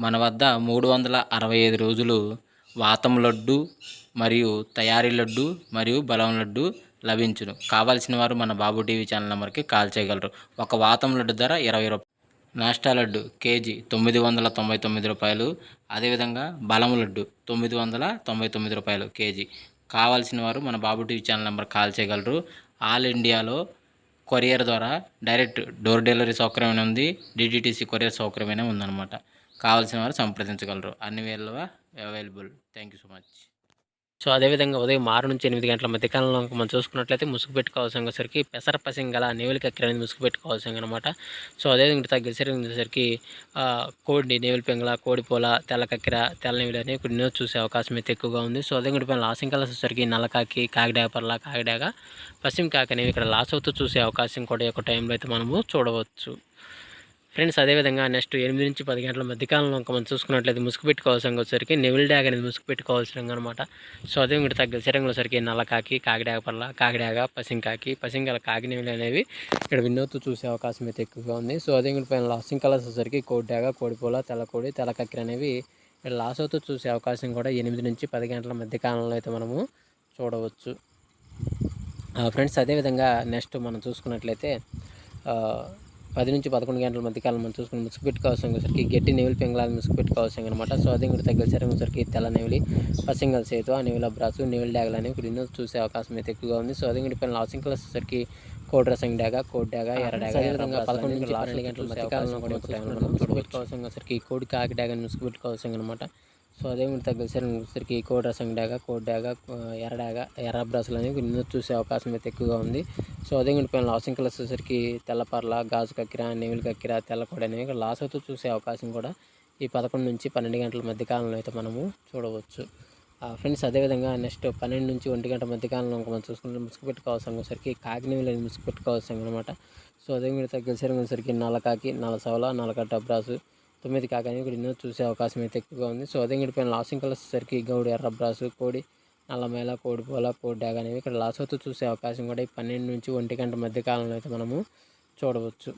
మన వద్ద 365 రోజులు వాతం లడ్డు మరియు తయారీ లడ్డు మరియు బలం లడ్డు లభించును. కావలసిన వారు మన బాబు టీవీ ఛానల్ నెంబర్కి కాల్ చేయగలరు. ఒక వాతం లడ్డు ధర 20 రూపాయలు. నాస్టా లడ్డు కేజీ 999 రూపాయలు. అదేవిధంగా బలం లడ్డు 999 రూపాయలు కేజీ. కావాల్సిన వారు మన బాబు టీవీ ఛానల్ నెంబర్ కాల్ చేయగలరు. ఆల్ ఇండియాలో కొరియర్ ద్వారా డైరెక్ట్ డోర్ డెలివరీ సౌకర్యం ఉంది. డిటిడిసి కొరియర్ సౌకర్యమైన ఉందన్నమాట. కావాల్సిన వారు సంప్రదించగలరు. అన్ని వేళ available. Thank you so much. So అదేవిధంగా ఉదయం 6 నుంచి 8 గంటల మధ్యకాలంలో మనం చూసుకున్నట్లయితే ముసుగు పెట్టుకోవాల్సరికి పెసర పసింగల నేవులు కక్కిర అనేది ముసుగు పెట్టుకోవాల్సింది అనమాట. సో అదేవిధంగా తగ్గేసరికి కోడి నేవులు పెంగల, కోడి పూల, తెల్ల కక్కిర, తెల్ల నేవులు అనేవి కొన్ని చూసే అవకాశం అయితే ఎక్కువగా ఉంది. సో అదేవిధంగా లాసింగ్ కలర్స్ వచ్చేసరికి నల్లకాకి, కాకిడాగ పర్ల, కాకిడాగ, పశ్చిమ కాకి అనేవి ఇక్కడ లాస్ అవుతూ చూసే అవకాశం కూడా ఈ యొక్క టైంలో అయితే మనము చూడవచ్చు. ఫ్రెండ్స్ అదేవిధంగా నెక్స్ట్ 8 నుంచి 10 గంటల మధ్యకాలంలో మనం చూసుకున్నట్లయితే ముసుగు పెట్టుకోవాల్సిన వచ్చేసరికి నెవిల్ డ్యాగ్ అనేది ముసుగు పెట్టుకోవాల్సిన అనమాట. సో అదే ఇంకటి తగ్గ శరీరంలో సరికి నల్లకాకి, కాకిడాగ పర్ల, కాకిడాగ, పసింకాకి, పసింకల కాకి నెవిలు అనేవి ఇక్కడ వినోత్తు చూసే అవకాశం అయితే ఎక్కువగా ఉంది. సో అదే ఇంకటి పైన లాసింగ్ కలర్స్ వచ్చేసరికి కోడి డాగ, కోడిపూల, తెల్లకోడి, తెల్ల కక్కిర అనేవి ఇక్కడ లాస్ అవుతూ చూసే అవకాశం కూడా 8 నుంచి 10 గంటల మధ్యకాలంలో అయితే మనము చూడవచ్చు. ఫ్రెండ్స్ అదేవిధంగా నెక్స్ట్ మనం చూసుకున్నట్లయితే 10 నుంచి 11 గంటల మధ్యకాలం మనం చూసుకుని ముసుగు పెట్టుకోవాల్సరికి గట్టి నెవిలి పెంగళాలు ముసుగు పెట్టుకోవాల్సింది అనమాట. సో అదే కూడా తగ్గసరికి తెల్ల నెవిలి, పసింగల్ సేతు, ఆ నెవిల బ్రాసు, నెవిల్ డ్యాగలు అనేవి ఇప్పుడు చూసే అవకాశం అయితే ఎక్కువగా ఉంది. సో అదే కూడా పైన లాసింగ్ కలర్స్ వచ్చేసరికి కోడి రసంగ్ డ్యాగ, కోడి డ్యాగ, ఎర్ర డ్యాగ, అదేవిధంగా 11 నుంచి 12 గంటల మధ్యకాలంలో కూడా ముసుగు పెట్టుకోవాల్సరికి కోడి కాకి డ్యాగని ముసుగు పెట్టుకోవాల్సింది అనమాట. సో అదే కూడా తగ్గసరికి కోడి రసంగ్ డ్యాగ, కోడి డ్యాగ, ఎర్ర డ్యాగ, ఎర్ర బ్రాసులు అనేవి చూసే అవకాశం అయితే ఎక్కువగా ఉంది. సో అదే కూడా పైన లాసింగ్ కలర్స్ వచ్చేసరికి తెల్లపర్ల, గాజు కక్కిర, నెవిలి కక్కిర, తెల్లకోడి అనేవి ఇక్కడ లాస్ అవుతూ చూసే అవకాశం కూడా ఈ 11 నుంచి 12 గంటల మధ్యకాలంలో అయితే మనము చూడవచ్చు. ఫ్రెండ్స్ అదేవిధంగా నెక్స్ట్ 12 నుంచి 1 గంట మధ్యకాలంలో మనం చూసుకుంటే ముసుగు పెట్టుకోవాల్సరికి కాకి నెవిలి అనేది ముసుగు పెట్టుకోవాల్సింది అనమాట. సో అదే కూడా తగ్గసరికి నల్లకాకి, నల్ల సవల, నల్లకట్ట బ్రాసు, 9 కాకి అనేవి ఇక్కడ చూసే అవకాశం అయితే ఎక్కువగా ఉంది. సో అదే కూడా పైన లాసింగ్ కలర్స్ వచ్చేసరికి గౌడు, ఎర్ర బ్రాసు, కోడి, నల్లమేళ, కోడి పూల, కోడి డ్యాగ్ అనేవి ఇక్కడ లాస్ అవుతూ చూసే అవకాశం కూడా ఈ 12 నుంచి 1 గంట మధ్యకాలంలో అయితే మనము చూడవచ్చు.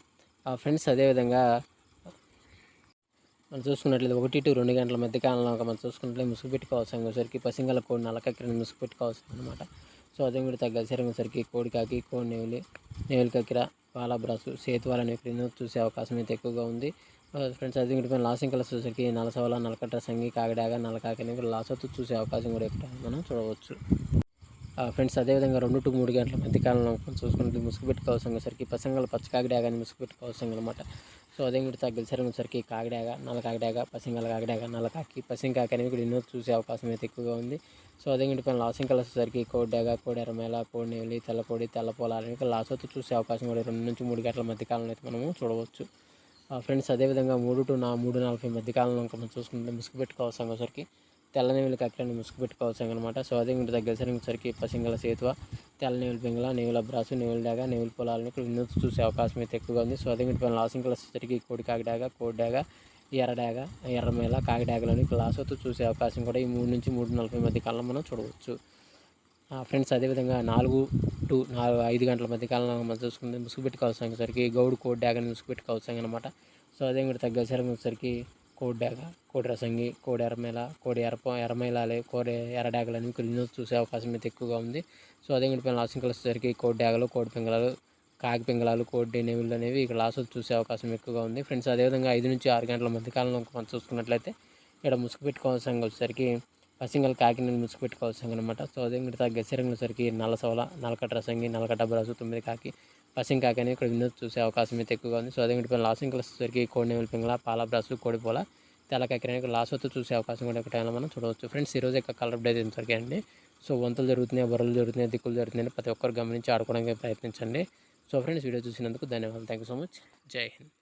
ఫ్రెండ్స్ అదేవిధంగా మనం చూసుకున్నట్లయితే 1 to 2 గంటల మధ్యకాలంలో మనం చూసుకున్నట్లయితే ముసుగు పెట్టుకోవాల్సరికి పసింగల కోడి, నల్లకక్కిరని ముసుగు పెట్టుకోవాల్సింది అనమాట. సో అదే కూడా తగ్గసరికి కోడి కాకి, కోడి నెవిలి కక్కిర, పాల బ్రాసు, సేతువాలు అనేవి ఇక్కడ చూసే అవకాశం అయితే ఎక్కువగా ఉంది. ఫ్రెండ్స్ అదే ఇంటి పైన లాసింగ్ కలర్స్ వచ్చేసరికి నల్లసవల, నల్లకట్ట, సంగి, కాకిడాగ, నల్లకాకి అనేవి లాస్ అవుతూ చూసే అవకాశం కూడా ఇక్కడ మనం చూడవచ్చు. ఫ్రెండ్స్ అదేవిధంగా 2 to 3 గంటల మధ్యకాలంలో చూసుకుంటే ముసుగు పెట్టుకోవాల్సరికి పసంగల పచ్చ కాకిడాగని ముసుగు పెట్టుకోవాల్సింది అనమాట. సో అదే ఇంటి తగ్గసరికి కాకిడాగ, నల్ల కాకిడాగ, పసింగల కాకిడాగ, నల్లకాకి, పసింకాకి అనేవి ఇక్కడ చూసే అవకాశం అయితే ఎక్కువగా ఉంది. సో అదే ఇంటి పైన లాసింగ్ కలర్స్ వచ్చేసరికి కోడి డాగ, కోడి ఎర్రమేళ, కోడి నెవిలి, తెల్లకోడి, తెల్లపోల అనేవి లాస్ అవుతూ చూసే అవకాశం కూడా 2 నుంచి 3 గంటల మధ్యకాలంలో అయితే మనము చూడవచ్చు. ఫ్రెండ్స్ అదేవిధంగా 3 to 3:40 మధ్యకాలంలో మనం చూసుకుంటే ముసుగు పెట్టుకోవాల్సరికి తెల్ల నెవిలి కక్కిరని ముసుగు పెట్టుకోవాల్సింది అనమాట. సో అదే ఇంటి దగ్గరికి పసింగల సేతువ, తెల్ల నెవిలి పెంగల, నెవిల బ్రాసు, నెవిల్ డాగ, నెవిలి పొలాలను ఇక్కడ చూసే అవకాశం అయితే ఎక్కువగా ఉంది. సో అదే ఇంటి పైన లాసింగ్ కలర్స్ వచ్చేసరికి కోడి కాకిడాగ, కోడి డాగ, ఎర్ర డాగ, ఎర్రమేళ, కాకిడాగలని ఇక్కడ లాస్ అవుతూ చూసే అవకాశం కూడా ఈ 3 నుంచి 3:40 మధ్యకాలంలో మనం చూడవచ్చు. ఫ్రెండ్స్ అదేవిధంగా 4 to 5 గంటల మధ్యకాలంలో మనం చూసుకుంటే ముసుగు పెట్టుకోవాల్సరికి గౌడు, కోడి డ్యాగని ముసుగు పెట్టుకోవాల్సింది అనమాట. సో అదే కూడా తగ్గసరికి కోడి డ్యాగ, కోడి రసంగి, కోడి ఎర్రమేళ, కోడి ఎర్రమేళాలే, కోడి ఎర్ర డ్యాగలని ఇక్కడ చూసే అవకాశం అయితే ఎక్కువగా ఉంది. సో అదే కూడా పైన లాసింగ్ కలర్స్ వచ్చేసరికి కోడి డ్యాగలు, కోడి పింగళాలు, కాకి పింగళాలు, కోడి నెవిళ్ళు అనేవి ఇక్కడ లాస్ చూసే అవకాశం ఎక్కువగా ఉంది. ఫ్రెండ్స్ అదేవిధంగా 5 నుంచి 6 గంటల మధ్యకాలంలో మనం చూసుకున్నట్లయితే ఇక్కడ ముసుగు పెట్టుకోవాల్సిన వచ్చేసరికి పసింగల్ కాకిని ముసుగు పెట్టుకోవాల్సింది అనమాట. సో అదే మిగతా గెసరంగుల సరికి నల్ల సవల, నల్లకట్ట రసంగి, నల్లకట్ట బ్రాసు, 9 కాకి, పసింగ్ కాకి అనేవి ఇక్కడ చూసే అవకాశం అయితే ఎక్కువగా ఉంది. సో అదే మిగతా లాసింగ్ కలర్స్ సరికి కోడి నెవిలి పింగళ, పాల బ్రాసు, కోడి పూల, తెల్ల కాకి అనేవి లాస్ అవుతూ చూసే అవకాశం కూడా ఒక టైంలో మనం చూడవచ్చు. ఫ్రెండ్స్ ఈరోజు యొక్క కలర్ అప్డేట్ అయితే అండి. సో వంతులు జరుగుతున్నాయి, బొర్రలు జరుగుతున్నాయి, దిక్కులు జరుగుతున్నాయి, ప్రతి ఒక్కరు గమనించి ఆడుకోవడానికి ప్రయత్నించండి. సో ఫ్రెండ్స్ వీడియో చూసినందుకు ధన్యవాదాలు. Thank you so much. జై హింద్.